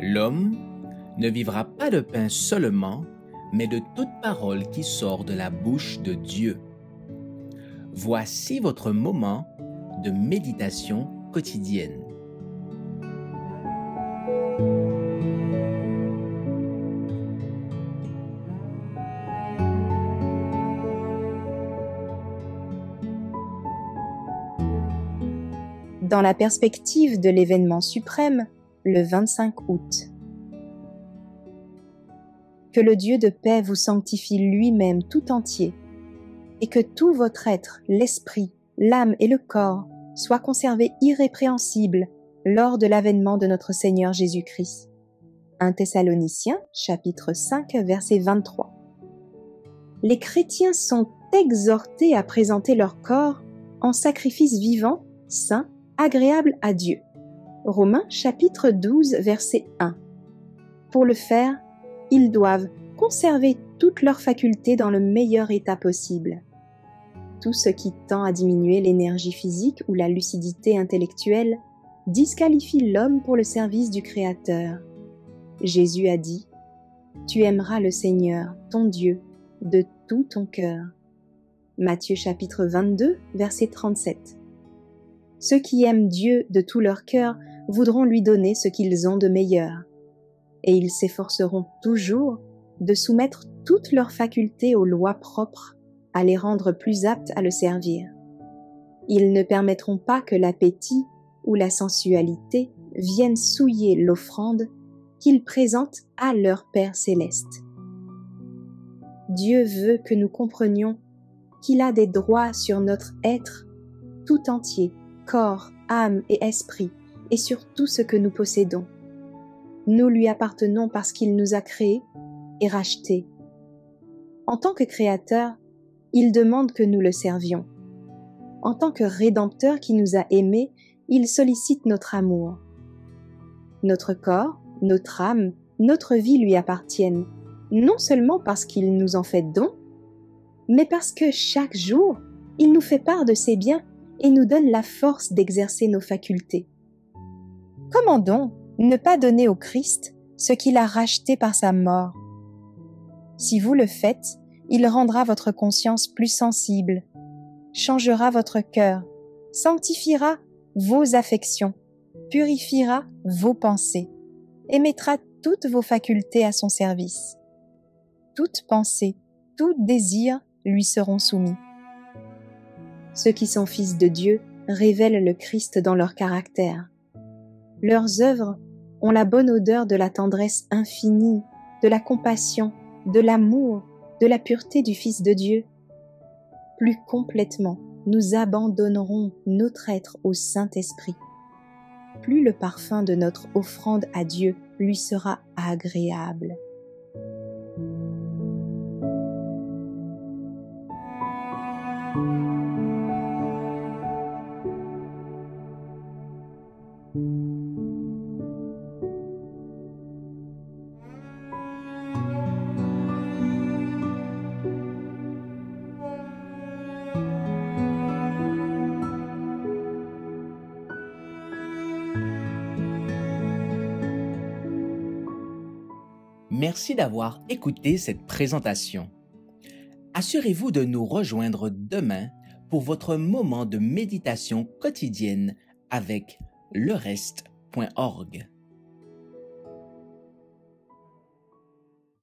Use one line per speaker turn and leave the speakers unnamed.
L'homme ne vivra pas de pain seulement, mais de toute parole qui sort de la bouche de Dieu. Voici votre moment de méditation quotidienne.
Dans la perspective de l'événement suprême, le 25 août. Que le Dieu de paix vous sanctifie lui-même tout entier, et que tout votre être, l'esprit, l'âme et le corps soient conservés irrépréhensibles lors de l'avènement de notre Seigneur Jésus-Christ. 1 Thessaloniciens, chapitre 5, verset 23. Les chrétiens sont exhortés à présenter leur corps en sacrifice vivant, saint, agréable à Dieu. Romains chapitre 12, verset 1. Pour le faire, ils doivent conserver toutes leurs facultés dans le meilleur état possible. Tout ce qui tend à diminuer l'énergie physique ou la lucidité intellectuelle disqualifie l'homme pour le service du Créateur. Jésus a dit « Tu aimeras le Seigneur, ton Dieu, de tout ton cœur ». Matthieu chapitre 22, verset 37. Ceux qui aiment Dieu de tout leur cœur voudront lui donner ce qu'ils ont de meilleur, et ils s'efforceront toujours de soumettre toutes leurs facultés aux lois propres à les rendre plus aptes à le servir. Ils ne permettront pas que l'appétit ou la sensualité viennent souiller l'offrande qu'ils présentent à leur Père céleste. Dieu veut que nous comprenions qu'il a des droits sur notre être tout entier, corps, âme et esprit, et sur tout ce que nous possédons. Nous lui appartenons parce qu'il nous a créés et rachetés. En tant que Créateur, il demande que nous le servions. En tant que Rédempteur qui nous a aimés, il sollicite notre amour. Notre corps, notre âme, notre vie lui appartiennent, non seulement parce qu'il nous en fait don, mais parce que chaque jour, il nous fait part de ses biens et nous donne la force d'exercer nos facultés. Comment donc ne pas donner au Christ ce qu'il a racheté par sa mort? Si vous le faites, il rendra votre conscience plus sensible, changera votre cœur, sanctifiera vos affections, purifiera vos pensées et mettra toutes vos facultés à son service. Toute pensée, tout désir lui seront soumis. Ceux qui sont fils de Dieu révèlent le Christ dans leur caractère. Leurs œuvres ont la bonne odeur de la tendresse infinie, de la compassion, de l'amour, de la pureté du Fils de Dieu. Plus complètement, nous abandonnerons notre être au Saint-Esprit. Plus le parfum de notre offrande à Dieu lui sera agréable.
Merci d'avoir écouté cette présentation. Assurez-vous de nous rejoindre demain pour votre moment de méditation quotidienne avec lereste.org.